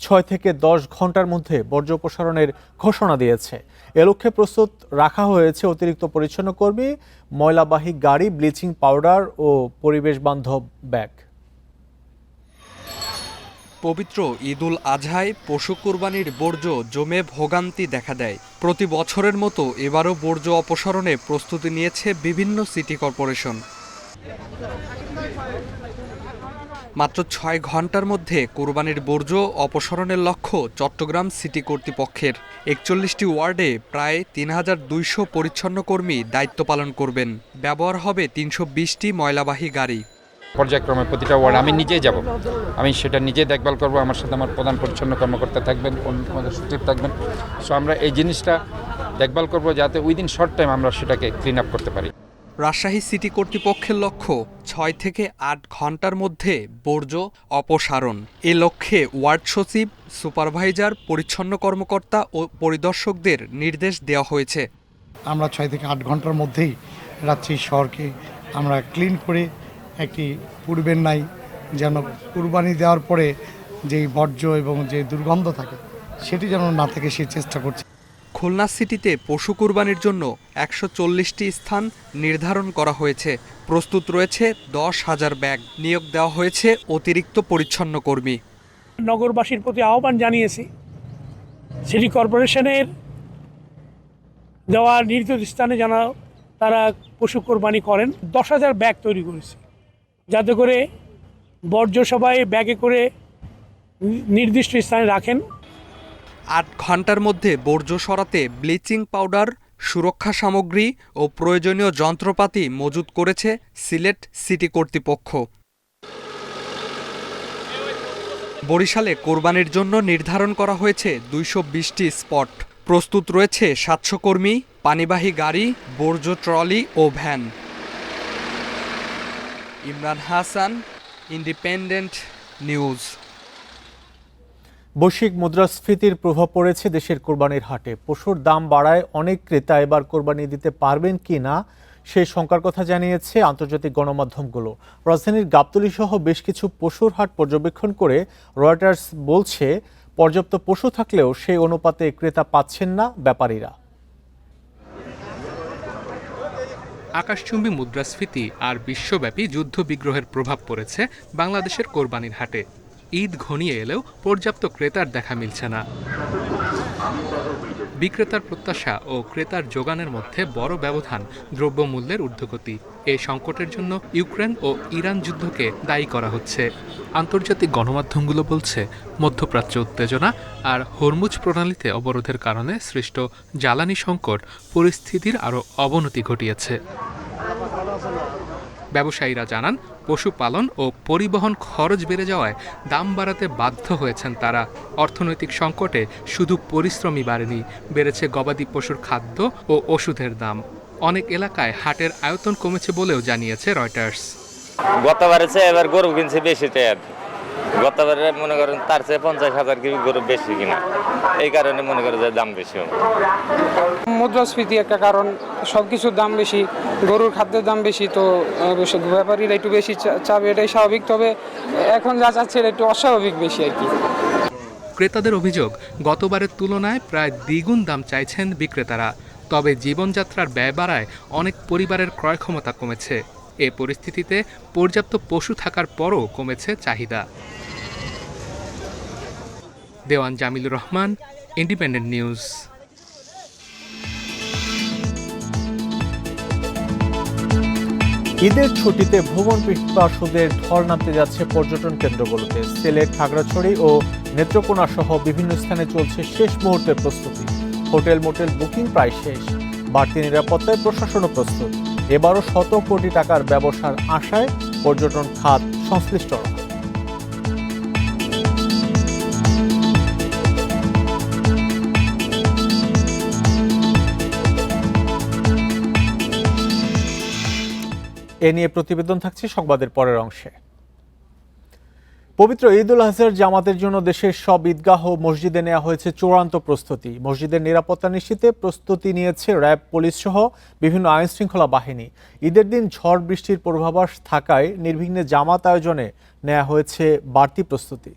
6 থেকে 10 ঘন্টার মধ্যে বর্জ্য অপসারণের ঘোষণা দিয়েছে। এ লক্ষ্যে প্রস্তুত রাখা হয়েছে অতিরিক্ত পরিচ্ছন্ন কর্মী, ময়লাবাহী গাড়ি, ব্লিচিং পাউডার ও পরিবেশ বান্ধব ব্যাগ। পবিত্র ঈদুল আজহায় পশু কোরবানির বর্জ্য জমে ভোগান্তি দেখা দেয়। প্রতি বছরের মতো এবারও বর্জ্য অপসারণে প্রস্তুতি নিয়েছে বিভিন্ন সিটি কর্পোরেশন। মাত্র 6 ঘন্টার মধ্যে কোরবানির বর্জ্য অপসারণের লক্ষ্য চট্টগ্রাম সিটি কর্তৃপক্ষের। 41টি ওয়ার্ডে প্রায় 3200 পরিচ্ছন্ন কর্মী দায়িত্ব পালন করবেন। ব্যবহার হবে 320টি ময়লাবাহী গাড়ি। পর্যায়ক্রমে প্রতিটা ওয়ার্ড আমি নিজেই যাব, আমি সেটা নিজেই দেখভাল করব। আমার সাথে আমার প্রধান পরিচ্ছন্ন কর্মকর্তা থাকবেন, আমাদের সচিব থাকবেন। সো আমরা এই জিনিসটা দেখভাল করব যাতে উইদিন শর্ট টাইম আমরা সেটাকে ক্লিন আপ করতে পারি। রাজশাহী সিটি কর্তৃপক্ষের লক্ষ্য 6 থেকে 8 ঘন্টার মধ্যে বর্জ্য অপসারণ। এ লক্ষ্যে ওয়ার্ড সচিব, সুপারভাইজার, পরিচ্ছন্ন কর্মকর্তা ও পরিদর্শকদের নির্দেশ দেওয়া হয়েছে। আমরা 6 থেকে 8 ঘন্টার মধ্যেই রাজশাহী শহরকে আমরা ক্লিন করে একটি পূর্বের নাই যেন কুরবানি দেওয়ার পরে যেই বর্জ্য এবং যে দুর্গন্ধ থাকে সেটি যেন না থাকে সেই চেষ্টা করছি। খুলনা সিটিতে পশু কুরবানির জন্য 140টি স্থান নির্ধারণ করা হয়েছে। প্রস্তুত রয়েছে 10,000 ব্যাগ। নিয়োগ দেওয়া হয়েছে অতিরিক্ত পরিচ্ছন্ন কর্মী। নগরবাসীর প্রতি আহ্বান জানিয়েছি, সিটি কর্পোরেশনের দেওয়া নির্দিষ্ট স্থানে যেন তারা পশু কোরবানি করেন। 10,000 ব্যাগ তৈরি করেছি যাতে করে বর্জ্য সবাই ব্যাগে করে নির্দিষ্ট স্থানে রাখেন। 8 ঘন্টার মধ্যে বর্জ্য সরাতে ব্লিচিং পাউডার, সুরক্ষা সামগ্রী ও প্রয়োজনীয় যন্ত্রপাতি মজুত করেছে সিলেট সিটি কর্তৃপক্ষ। বরিশালে কোরবানির জন্য নির্ধারণ করা হয়েছে 220টি স্পট। প্রস্তুত রয়েছে 700 কর্মী, পানিবাহী গাড়ি, বর্জ্য ট্রলি ও van. Imran Hasan, Independent News. বৈশ্বিক মুদ্রাস্ফীতির প্রভাব পড়েছে দেশের কোরবানির হাটে। পশুর দাম বাড়ায় অনেক ক্রেতা এবার কোরবানি দিতে পারবেন কি না সেই শঙ্কার কথা জানিয়েছে আন্তর্জাতিক গণমাধ্যমগুলো। রাজধানীর গাবতলী সহ বেশ কিছু পশুর হাট পর্যবেক্ষণ করে রয়টার্স বলছে, পর্যাপ্ত পশু থাকলেও সেই অনুপাতে ক্রেতা পাচ্ছেন না ব্যাপারীরা। আকাশচুম্বী মুদ্রাস্ফীতি আর বিশ্বব্যাপী যুদ্ধবিগ্রহের প্রভাব পড়েছে বাংলাদেশের কোরবানির হাটে। ঈদ ঘনিয়ে এলেও পর্যাপ্ত ক্রেতার দেখা মিলছে না। বিক্রেতার প্রত্যাশা ও ক্রেতার যোগানের মধ্যে বড় ব্যবধান দ্রব্যমূল্যের ঊর্ধ্বগতি। এই সংকটের জন্য ইউক্রেন ও ইরান যুদ্ধকে দায়ী করা হচ্ছে। আন্তর্জাতিক গণমাধ্যমগুলো বলছে, মধ্যপ্রাচ্য উত্তেজনা আর হরমুজ প্রণালীতে অবরোধের কারণে সৃষ্ট জ্বালানি সংকট পরিস্থিতির আরও অবনতি ঘটিয়েছে। ব্যবসায়ীরা জানান, পশুপালন ও পরিবহন খরচ বেড়ে যাওয়ায় দাম বাড়াতে বাধ্য হয়েছেন তারা। অর্থনৈতিক সংকটে শুধু পরিশ্রমই বাড়েনি, বেড়েছে গবাদি পশুর খাদ্য ও ওষুধের দাম। অনেক এলাকায় হাটের আয়তন কমেছে বলেও জানিয়েছে রয়টার্স। গতবারে চেয়ে এবার গরু কিনছে বেশি টাকা, গতবারে মনে করেন তার চেয়ে 50,000 কেজি গরু বেশি কিনা, এই কারণে মনে করেন যে দাম বেশি। মুদ্রাস্ফীতি একটা কারণ, সবকিছুর দাম বেশি, গরুর খাদ্যের দাম বেশি, তো ব্যাপারীরা একটু বেশি চাবে, এটাই স্বাভাবিক। তবে এখন যা চাচ্ছে এটা একটু অস্বাভাবিক বেশি আর কি। ক্রেতাদের অভিযোগ, গতবারের তুলনায় প্রায় দ্বিগুণ দাম চাইছেন বিক্রেতারা। তবে জীবনযাত্রার ব্যয় বাড়ায় অনেক পরিবারের ক্রয় ক্ষমতা কমেছে। এ পরিস্থিতিতে পর্যাপ্ত পশু থাকার পরও কমেছে চাহিদা। দেওয়ান জামিলুর রহমান, ইন্ডিপেন্ডেন্ট নিউজ। ঈদের ছুটিতে ভ্রমণ পিপাসুদের ঢল নামতে যাচ্ছে পর্যটন কেন্দ্রগুলোতে। সিলেট, খাগড়াছড়ি ও নেত্রকোনা সহ বিভিন্ন স্থানে চলছে শেষ মুহূর্তের প্রস্তুতি। হোটেল মোটেল বুকিং প্রায় শেষ। বাড়তি নিরাপত্তায় প্রশাসনও প্রস্তুত। এবারও শত কোটি টাকার ব্যবসার আশায় পর্যটন খাত সংশ্লিষ্টরা। এ নিয়ে প্রতিবেদন থাকছে সংবাদের পরের অংশে। পবিত্র ঈদ উল আজহার জামাতের জন্য দেশের সব ঈদগাহ ও মসজিদে নেওয়া হয়েছে চূড়ান্ত প্রস্তুতি। মসজিদের নিরাপত্তা নিশ্চিতে প্রস্তুতি নিয়েছে র্যাব, পুলিশ সহ বিভিন্ন আইন শৃঙ্খলা বাহিনী। ঈদের দিন ঝড় বৃষ্টির পূর্বাভাস থাকায় নির্বিঘ্নে জামাত আয়োজনে নেওয়া হয়েছে বাড়তি প্রস্তুতি।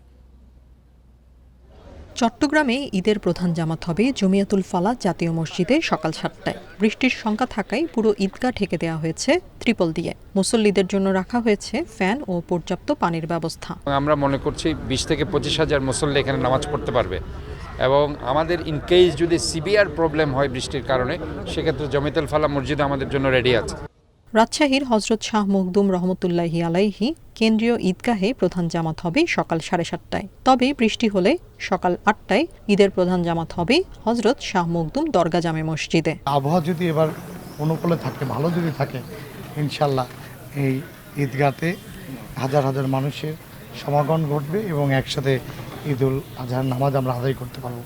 চট্টগ্রামে ঈদের প্রধান জামাত হবে জমিয়াতুল ফালাহ জাতীয় মসজিদে সকাল 7টায়। বৃষ্টির সংখ্যা থাকায় পুরো ঈদগাহ ঢেকে দেওয়া হয়েছে ত্রিপল দিয়ে। মুসল্লিদের জন্য রাখা হয়েছে ফ্যান ও পর্যাপ্ত পানির ব্যবস্থা। আমরা মনে করছি 20 থেকে 25,000 মুসল্লি এখানে নামাজ পড়তে পারবে এবং আমাদের ইনকেস যদি সিভিয়ার প্রবলেম হয় বৃষ্টির কারণে, সেক্ষেত্রে জমিয়াতুল ফালাহ মসজিদ আমাদের জন্য রেডি আছে। রাজশাহীর হযরত শাহ মখদুম রহমতুল্লাহি আলাইহি কেন্দ্রীয় ঈদগাহে প্রধান জামাত হবে সকাল 7:30টায়। তবে বৃষ্টি হলে সকাল 8টায় ঈদের প্রধান জামাত হবে হযরত শাহ মখদুম দরগা জামে মসজিদে। আবহাওয়া যদি এবার অনুকূলে থাকে, ভালো যদি থাকে, ইনশাল্লাহ এই ঈদগাহতে হাজার হাজার মানুষের সমাগম ঘটবে এবং একসাথে ঈদ উল আজহার নামাজ আমরা আদায় করতে পারব।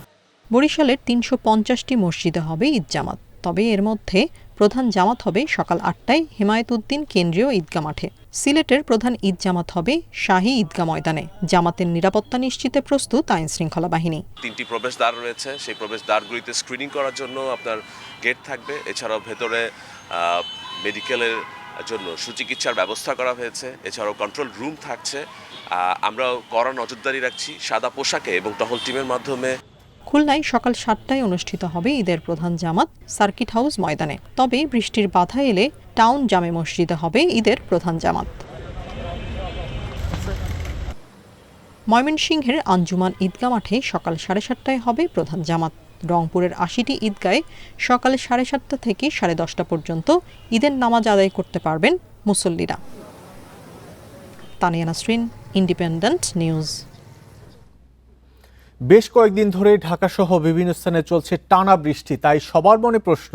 বরিশালের 350টি মসজিদে হবে ঈদ জামাত। তবে এর মধ্যে প্রধান জামাত হবে সকাল 8টায় হিমায়তুদ্দিন কেন্দ্রীয় ঈদগাহ মাঠে। সিলেটের প্রধান ঈদ জামাত হবে শাহী ঈদগাহ ময়দানে। জামাতের নিরাপত্তা নিশ্চিতে প্রস্তুত আইন শৃঙ্খলা বাহিনী। 3টি প্রবেশদ্বার রয়েছে, সেই প্রবেশদ্বারগুলিতে স্ক্রিনিং করার জন্য আপনার গেট থাকবে। এছাড়াও ভেতরে মেডিকেলের জন্য সুচিকিৎসার ব্যবস্থা করা হয়েছে। এছাড়াও কন্ট্রোল রুম থাকছে। আমরাও কড়া নজরদারি রাখছি সাদা পোশাকে এবং টহল টিমের মাধ্যমে। খুলনায় সকাল 7টায় অনুষ্ঠিত হবে ঈদের প্রধান জামাত সার্কিট হাউস ময়দানে। তবে বৃষ্টির বাধা এলে টাউন জামে মসজিদে হবে ঈদের প্রধান জামাত। ময়মনসিংহের আঞ্জুমান ঈদগাহ মাঠে সকাল 7:30টায় হবে প্রধান জামাত। রংপুরের 80টি ঈদগাহে সকাল 7:30টা থেকে 10:30 পর্যন্ত ঈদের নামাজ আদায় করতে পারবেন মুসল্লিরা। Tania Nasrin, independent news. বেশ কয়েকদিন ধরে ঢাকাসহ বিভিন্ন স্থানে চলছে টানা বৃষ্টি। তাই সবার মনে প্রশ্ন,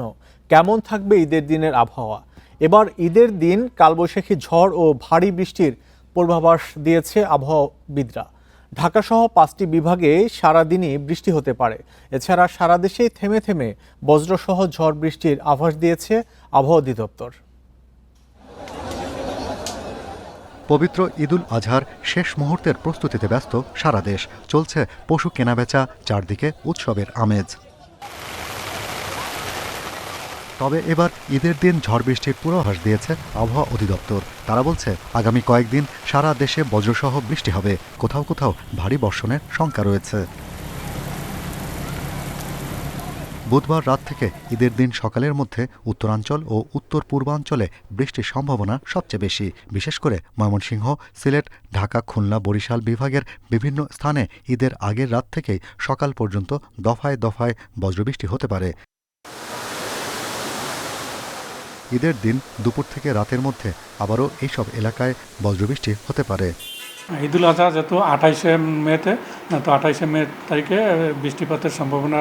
কেমন থাকবে ঈদের দিনের আবহাওয়া? এবার ঈদের দিন কালবৈশাখী ঝড় ও ভারী বৃষ্টির পূর্বাভাস দিয়েছে আবহাওয়াবিদরা। ঢাকাসহ 5টি বিভাগে সারাদিনই বৃষ্টি হতে পারে। এছাড়া সারা দেশেই থেমে থেমে বজ্রসহ ঝড় বৃষ্টির আভাস দিয়েছে আবহাওয়া অধিদপ্তর। পবিত্র ঈদুল আজহার শেষ মুহূর্তের প্রস্তুতিতে ব্যস্ত সারা দেশ। চলছে পশু কেনাবেচা, চারদিকে উৎসবের আমেজ। তবে এবার ঈদের দিন ঝড় বৃষ্টির পূর্বাভাস দিয়েছে আবহাওয়া অধিদপ্তর। তারা বলছে আগামী কয়েকদিন সারা দেশে বজ্রসহ বৃষ্টি হবে, কোথাও কোথাও ভারী বর্ষণের শঙ্কা রয়েছে। বুধবার রাত থেকে ঈদের দিন সকালের মধ্যে উত্তরাঞ্চল ও উত্তর পূর্বাঞ্চলে বৃষ্টির সম্ভাবনা সবচেয়ে বেশি। বিশেষ করে ময়মনসিংহ, সিলেট, ঢাকা, খুলনা, বরিশাল বিভাগের বিভিন্ন স্থানে ঈদের আগের রাত থেকেই সকাল পর্যন্ত দফায় দফায় বজ্রবৃষ্টি হতে পারে। ঈদের দিন দুপুর থেকে রাতের মধ্যে আবারও এইসব এলাকায় বজ্রবৃষ্টি হতে পারে। ঈদুল আজহা যেহেতু 28শে মেতে, তো 28শে মে তারিখে বৃষ্টিপাতের সম্ভাবনা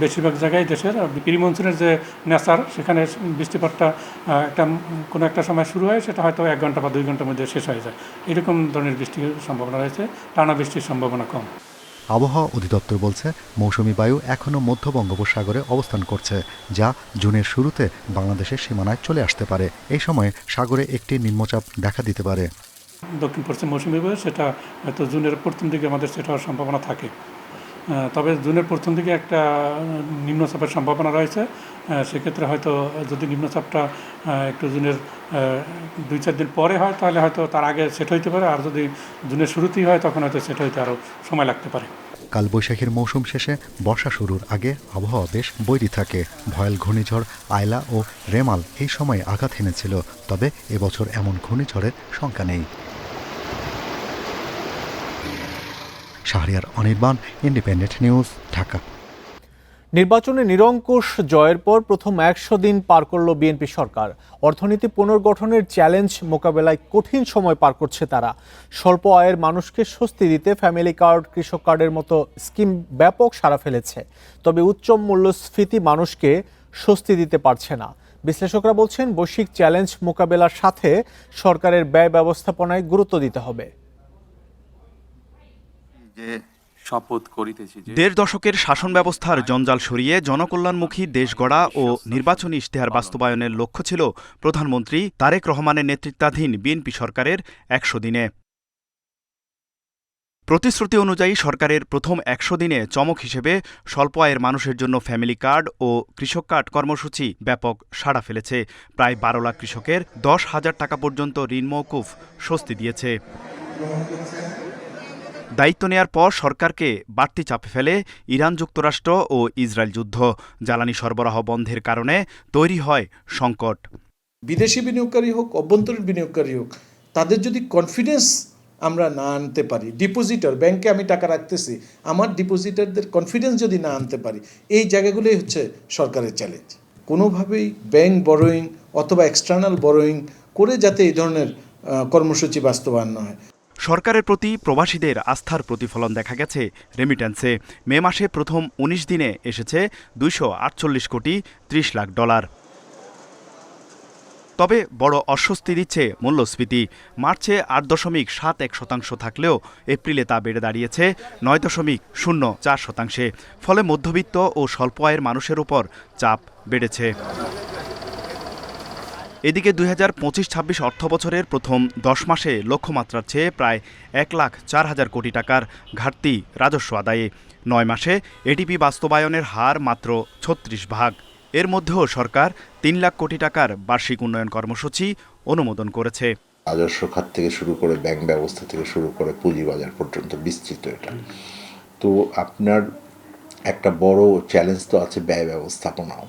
বেশিরভাগ জায়গায় দেশের। প্রি মনসুনের যে নেচার, সেখানে বৃষ্টিপাতটা কোনো একটা সময় শুরু হয়, সেটা হয়তো 1 ঘন্টা বা 2 ঘন্টার মধ্যে শেষ হয়ে যায়। এরকম ধরনের বৃষ্টির সম্ভাবনা রয়েছে, টানা বৃষ্টির সম্ভাবনা কম। আবহাওয়া অধিদপ্তর বলছে মৌসুমি বায়ু এখনও মধ্য বঙ্গোপসাগরে অবস্থান করছে, যা জুনের শুরুতে বাংলাদেশের সীমানায় চলে আসতে পারে। এই সময়ে সাগরে একটি নিম্নচাপ দেখা দিতে পারে। দক্ষিণ পশ্চিম মৌসুমি বায়ু, সেটা হয়তো জুনের প্রথম দিকে আমাদের সেটা হওয়ার সম্ভাবনা থাকে। তবে জুনের প্রথম দিকে একটা নিম্নচাপের সম্ভাবনা রয়েছে। সেক্ষেত্রে হয়তো যদি নিম্নচাপটা একটু জুনের 2-4 দিন পরে হয়, তাহলে হয়তো তার আগে সেট হইতে পারে। আর যদি জুনের শুরুতেই হয়, তখন হয়তো সেট হইতে আরও সময় লাগতে পারে। কালবৈশাখীর মৌসুম শেষে বর্ষা শুরুর আগে আবহাওয়া বেশ বৈরী থাকে। ভয়াল ঘূর্ণিঝড় আয়লা ও রেমাল এই সময় আঘাত হেনেছিল। তবে এবছর এমন ঘূর্ণিঝড়ের শঙ্কা নেই। Shahriar Anirban, independent News, Dhaka. নির্বাচনে নিরঙ্কুশ জয়ের পর প্রথম 100 দিন পার করল বিএনপি সরকার। অর্থনীতি পুনর্গঠনের চ্যালেঞ্জ মোকাবেলায় কঠিন সময় পার করছে তারা। স্বল্প আয়ের মানুষকে স্বস্তি দিতে ফ্যামিলি কার্ড, কৃষক কার্ডের মতো স্কিম ব্যাপক সাড়া ফেলেছে। তবে উচ্চ মূল্যস্ফীতি মানুষকে স্বস্তি দিতে পারছে না। বিশ্লেষকরা বলছেন, বৈশ্বিক চ্যালেঞ্জ মোকাবেলার সাথে সরকারের ব্যয় ব্যবস্থাপনায় গুরুত্ব দিতে হবে। দেড় দশকের শাসন ব্যবস্থার জঞ্জাল সরিয়ে জনকল্যাণমুখী দেশ গড়া ও নির্বাচনী ইশতেহার বাস্তবায়নের লক্ষ্য ছিল প্রধানমন্ত্রী তারেক রহমানের নেতৃত্বাধীন বিএনপি সরকারের 100 দিনে। প্রতিশ্রুতি অনুযায়ী সরকারের প্রথম 100 দিনে চমক হিসেবে স্বল্প আয়ের মানুষের জন্য ফ্যামিলি কার্ড ও কৃষক কার্ড কর্মসূচি ব্যাপক সাড়া ফেলেছে। প্রায় 12 লাখ কৃষকের 10,000 টাকা পর্যন্ত ঋণ মওকুফ স্বস্তি দিয়েছে। দায়িত্ব নেয়ার পর সরকারকে বাড়তি চাপে ফেলে ইরান, যুক্তরাষ্ট্র ও ইসরায়েল যুদ্ধ। জ্বালানি সরবরাহ বন্ধের কারণে তৈরি হয় সংকট। বিদেশি বিনিয়োগকারী হোক, অভ্যন্তরীণ বিনিয়োগকারী হোক, তাদের যদি কনফিডেন্স আমরা না আনতে পারি, ডিপোজিটর, ব্যাংকে আমি টাকা রাখতেছি, আমার ডিপোজিটরদের কনফিডেন্স যদি না আনতে পারি, এই জায়গাগুলোই হচ্ছে সরকারের চ্যালেঞ্জ। কোনোভাবেই ব্যাংক বরোয়িং অথবা এক্সটার্নাল বরোয়িং করে যাতে এই ধরনের কর্মসূচি বাস্তবায়ন না হয়। সরকারের প্রতি প্রবাসীদের আস্থার প্রতিফলন দেখা গেছে রেমিট্যান্সে। মে মাসে প্রথম 19 দিনে এসেছে $248 কোটি 30 লাখ। তবে বড় অস্বস্তি দিচ্ছে মূল্যস্ফীতি। মার্চে 8.71% থাকলেও এপ্রিলে তা বেড়ে দাঁড়িয়েছে 9.04%। ফলে মধ্যবিত্ত ও স্বল্প আয়ের মানুষের উপর চাপ বেড়েছে। এদিকে 2025-26 অর্থবছরের প্রথম 10 মাসে লক্ষ্যমাত্রার চেয়ে প্রায় 1,04,000 কোটি টাকার ঘাটতি রাজস্ব আদায়ে। 9 মাসে এডিপি বাস্তবায়নের হার মাত্র 36%। এর মধ্যেও সরকার 3 লাখ কোটি টাকার বার্ষিক উন্নয়ন কর্মসূচি অনুমোদন করেছে। রাজস্ব খাত থেকে শুরু করে ব্যাংক ব্যবস্থা থেকে শুরু করে পুঁজিবাজার পর্যন্ত বিস্তৃত এটা। তো আপনার একটা বড় চ্যালেঞ্জ তো আছে ব্যয় ব্যবস্থাপনাও।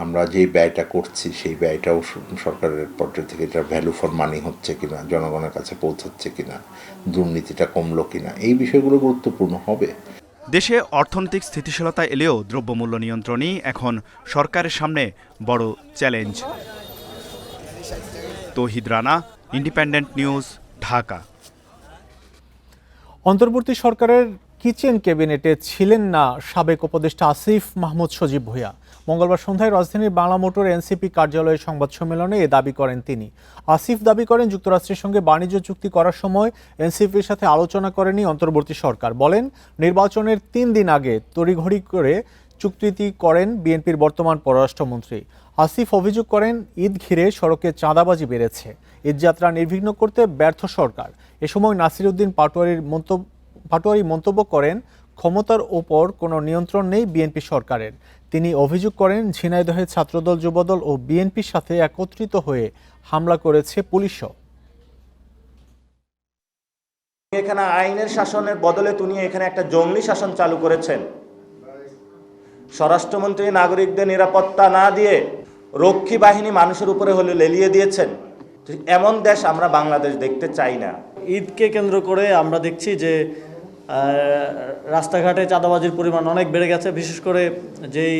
আমরা যে ব্যয়টা করছি সেই ব্যয়টাও সরকারের পর্যায় থেকে এটা ভ্যালু ফর মানি হচ্ছে কিনা, জনগণের কাছে পৌঁছাচ্ছে কিনা, দুর্নীতিটা কমলো কিনা, এই বিষয়গুলো গুরুত্বপূর্ণ হবে। দেশে অর্থনৈতিক স্থিতিশীলতা এলেও দ্রব্যমূল্য নিয়ন্ত্রণই এখন সরকারের সামনে বড় চ্যালেঞ্জ। তৌহিদ রানা, ইন্ডিপেন্ডেন্ট নিউজ, ঢাকা। অন্তর্বর্তী সরকারের কিচেন ক্যাবিনেটে ছিলেন না সাবেক উপদেষ্টা আসিফ মাহমুদ সজীব ভূঁইয়া। মঙ্গলবার সন্ধ্যায় রাজধানীর বাংলা মোটর এনসিপি কার্যালয়ের সংবাদ সম্মেলনে এ দাবি করেন তিনি। আসিফ দাবি করেন, যুক্তরাষ্ট্রের সঙ্গে বাণিজ্য চুক্তি করার সময় এনসিপির সাথে আলোচনা করেনি অন্তর্বর্তী সরকার। বলেন, নির্বাচনের 3 দিন আগে তড়িঘড়ি করে চুক্তিটি করেন বিএনপির বর্তমান পররাষ্ট্রমন্ত্রী। আসিফ অভিযোগ করেন, ঈদ ঘিরে সড়কে চাঁদাবাজি বেড়েছে, ঈদযাত্রা নির্বিঘ্ন করতে ব্যর্থ সরকার। এ সময় নাসির উদ্দিন পাটোয়ারি মন্তব্য করেন, ক্ষমতার ওপর কোনো নিয়ন্ত্রণ নেই বিএনপি সরকারের। তিনি অভিযোগ করেন, ঝিনাইদহে ছাত্রদল, যুবদল ও বিএনপির সাথে একত্রিত হয়ে হামলা করেছে পুলিশও। এখানে আইনের শাসনের বদলে তিনি এখানে একটা জঙ্গলি শাসন চালু করেছেন। স্বরাষ্ট্রমন্ত্রী নাগরিকদের নিরাপত্তা না দিয়ে রক্ষী বাহিনী মানুষের উপরে হলে লেলিয়ে দিয়েছেন। এমন দেশ আমরা বাংলাদেশ দেখতে চাই না। ঈদকে কেন্দ্র করে আমরা দেখছি যে রাস্তাঘাটে চাঁদাবাজির পরিমাণ অনেক বেড়ে গেছে। বিশেষ করে যেই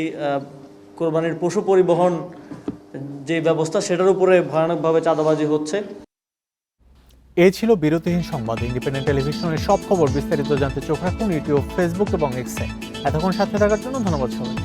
কোরবানির পশু পরিবহন যে ব্যবস্থা, সেটার উপরে ভয়ানকভাবে চাঁদাবাজি হচ্ছে। এই ছিল বিরতিহীন সংবাদ। ইন্ডিপেন্ডেন্ট টেলিভিশনের সব খবর বিস্তারিত জানতে চোখ রাখুন ইউটিউব, ফেসবুক এবং এক্সে। এতক্ষণ সাথে থাকার জন্য ধন্যবাদ সবাই।